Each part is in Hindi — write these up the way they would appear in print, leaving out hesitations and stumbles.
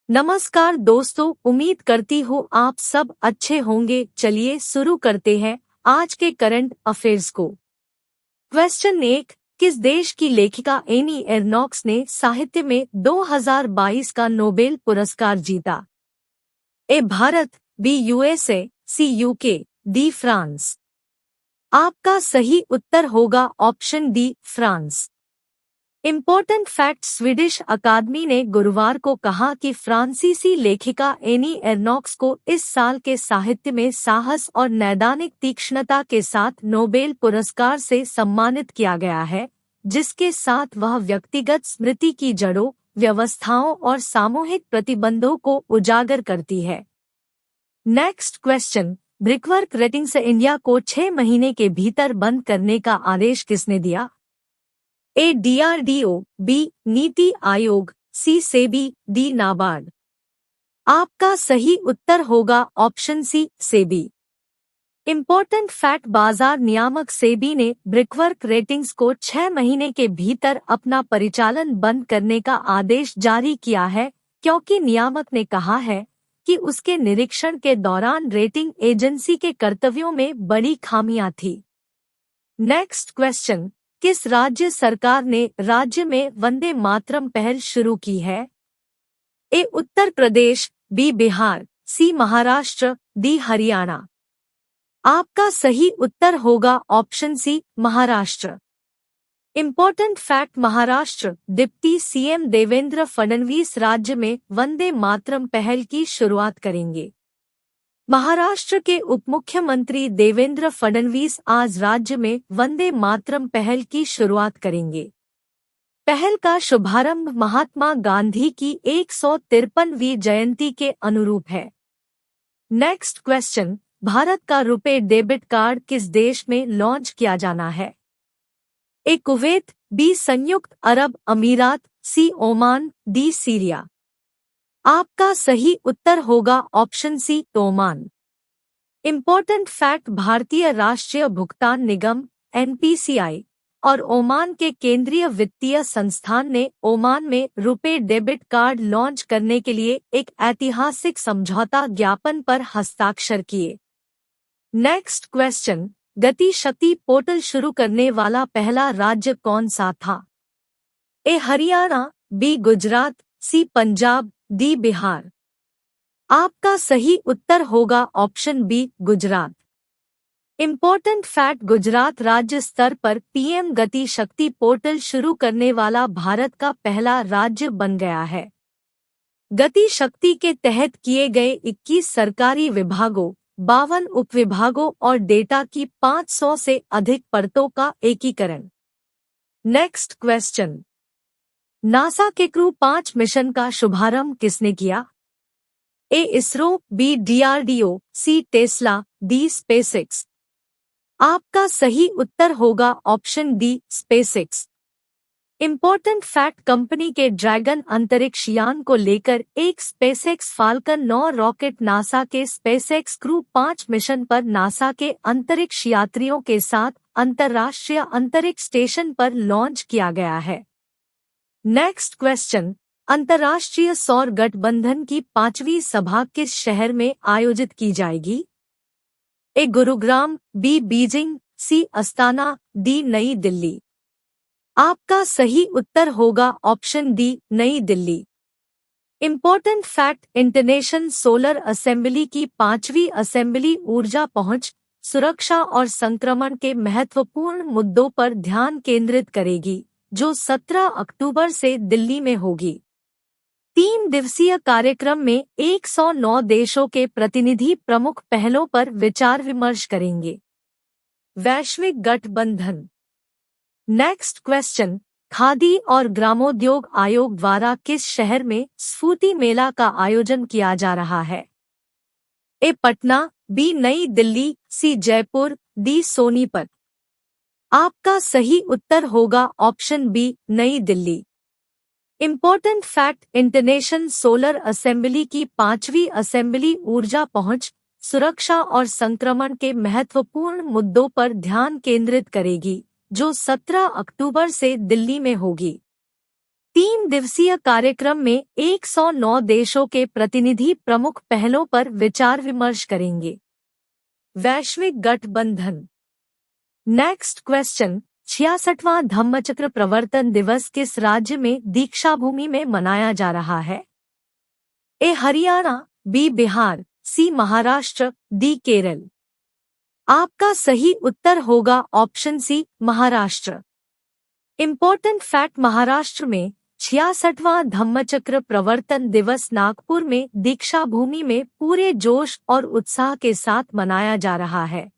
नमस्कार दोस्तों, उम्मीद करती हूँ आप सब अच्छे होंगे। चलिए शुरू करते हैं आज के करंट अफेयर्स को। क्वेश्चन 1। किस देश की लेखिका एनी एर्नॉक्स ने साहित्य में 2022 का नोबेल पुरस्कार जीता? A Bharat, B USA, C UK, D France. आपका सही उत्तर होगा option D France. Important fact, Swedish अकादमी ने गुरुवार को कहा कि फ्रांसीसी लेखिका एनी एर्नॉक्स को इस साल के साहित्य में साहस और नैदानिक तीक्ष्णता के साथ नोबेल पुरस्कार से सम्मानित किया गया है, जिसके साथ वह व्यक्तिगत स्मृति की जड़ों, व्यवस्थाओं और सामूहिक प्रतिबंधों को उजागर करती है। Next question. Brickwork ratings India को 6 महीने के भीतर बंद करने का आदेश किसने दिया? ए डीआरडीओ, बी नीति आयोग, सी सेबी, डी नाबार्ड। आपका सही उत्तर होगा option C SEBI. Important fact, बाजार नियामक सेबी ने ब्रिकवर्क रेटिंग्स को 6 महीने के भीतर अपना परिचालन बंद करने का आदेश जारी किया है, क्योंकि नियामक ने कहा है कि उसके निरीक्षण के दौरान रेटिंग एजेंसी के कर्तव्यों में बड़ी खामियां थी। Next question. किस राज्य सरकार ने राज्य में वंदे मातरम पहल शुरू की है? A Uttar Pradesh, B Bihar, C Maharashtra, D Haryana. आपका सही उत्तर होगा option C Maharashtra. Important fact, Maharashtra deputy CM Devendra Fadnavis राज्य में वंदे मातरम पहल की शुरुआत करेंगे। महाराष्ट्र के उपमुख्यमंत्री देवेंद्र फडणवीस आज राज्य में वंदे मातरम पहल की शुरुआत करेंगे। पहल का शुभारंभ महात्मा गांधी की 153वीं जयंती के अनुरूप है। Next question. भारत का रुपे डेबिट कार्ड किस देश में लॉन्च किया जाना है? ए कुवैत, बी संयुक्त अरब अमीरात, सी ओमान, डी सीरिया। आपका सही उत्तर होगा option C Oman. Important fact, भारतीय राष्ट्रीय भुगतान निगम एनपीसीआई और ओमान के केंद्रीय वित्तीय संस्थान ने ओमान में रुपे डेबिट कार्ड लॉन्च करने के लिए एक ऐतिहासिक समझौता ज्ञापन पर हस्ताक्षर किए। Next question. गति शक्ति पोर्टल शुरू करने वाला पहला राज्य कौन सा था? A Haryana, B Gujarat, C Punjab, D Bihar. आपका सही उत्तर होगा option B Gujarat. Important fact, Gujarat राज्य स्तर पर पीएम गति शक्ति पोर्टल शुरू करने वाला भारत का पहला राज्य बन गया है। गति शक्ति के तहत किए गए 21 सरकारी विभागों, 52 उपविभागों और डेटा की 500 से अधिक परतों का एकीकरण। Next question. नासा के क्रू 5 मिशन का शुभारंभ किसने किया? ए इसरो, बी डीआरडीओ, सी टेस्ला, डी स्पेसएक्स। आपका सही उत्तर होगा option D SpaceX. Important fact, company के ड्रैगन अंतरिक्ष यान को लेकर एक स्पेसएक्स फाल्कन 9 रॉकेट नासा के स्पेसएक्स क्रू 5 मिशन पर नासा के अंतरिक्ष यात्रियों के साथ अंतर्राष्ट्रीय अंतरिक्ष स्टेशन पर लॉन्च किया गया है। Next question. अंतर्राष्ट्रीय सौर गठबंधन की 5वीं सभा किस शहर में आयोजित की जाएगी? ए गुरुग्राम, बी बीजिंग, सी अस्ताना, डी नई दिल्ली। आपका सही उत्तर होगा ऑप्शन डी नई Delhi. Important fact, international solar assembly की 5वीं असेंबली ऊर्जा पहुंच, सुरक्षा और संक्रमण के महत्वपूर्ण मुद्दों पर ध्यान केंद्रित करेगी, जो 17 अक्टूबर से दिल्ली में होगी। 3 दिवसीय कार्यक्रम में 109 देशों के प्रतिनिधि प्रमुख पहलों पर विचार विमर्श करेंगे। वैश्विक गठबंधन। Next question. खादी और ग्रामोद्योग आयोग द्वारा किस शहर में स्फूर्ति मेला का आयोजन किया जा रहा है? ए पटना, बी नई दिल्ली, सी जयपुर, डी सोनीपत। आपका सही उत्तर होगा ऑप्शन बी नई Delhi. Important fact, international solar assembly की 5वीं असेंबली ऊर्जा पहुंच, सुरक्षा और संक्रमण के महत्वपूर्ण मुद्दों पर ध्यान केंद्रित करेगी, जो 17 अक्टूबर से दिल्ली में होगी। 3 दिवसीय कार्यक्रम में 109 देशों के प्रतिनिधि प्रमुख पहलों पर विचार विमर्श करेंगे। वैश्विक गठबंधन। नेक्स्ट क्वेश्चन, 66वां धम्मचक्र प्रवर्तन दिवस किस राज्य में दीक्षाभूमि में मनाया जा रहा है? A Haryana, B Bihar, C Maharashtra, D Kerala. आपका सही उत्तर होगा option C Maharashtra. Important fact, Maharashtra में 66वां धम्मचक्र प्रवर्तन दिवस नागपुर में दीक्षाभूमि में पूरे जोश और उत्साह के साथ मनाया जा रहा है।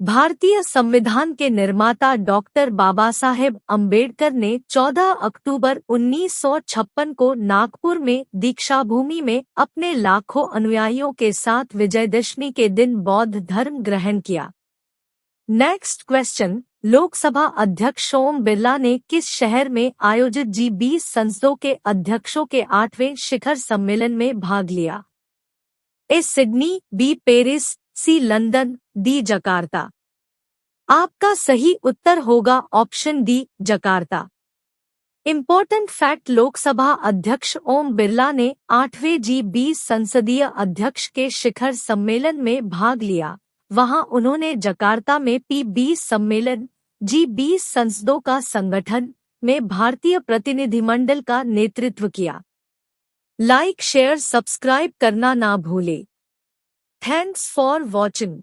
भारतीय संविधान के निर्माता डॉक्टर बाबा साहेब अम्बेडकर ने 14 अक्टूबर 1956 को नागपुर में दीक्षाभूमि में अपने लाखों अनुयायियों के साथ विजयदशमी के दिन बौद्ध धर्म ग्रहण किया। नेक्स्ट क्वेश्चन, लोकसभा अध्यक्ष ओम बिरला ने किस शहर में आयोजित G20 संसदों के अध्यक्षों के 8वें शिखर सम्मेलन में भाग लिया? A Sydney, B Paris, C London, D Jakarta. आपका सही उत्तर होगा option D Jakarta. Important fact, Lok Sabha अध्यक्ष ओम बिरला ने 8वें G20 संसदीय अध्यक्ष के शिखर सम्मेलन में भाग लिया। वहां उन्होंने जकार्ता में P20 सम्मेलन G20 संसदों का संगठन में भारतीय प्रतिनिधिमंडल का नेतृत्व किया। लाइक, शेयर, सब्सक्राइब करना ना भूले। Thanks for watching.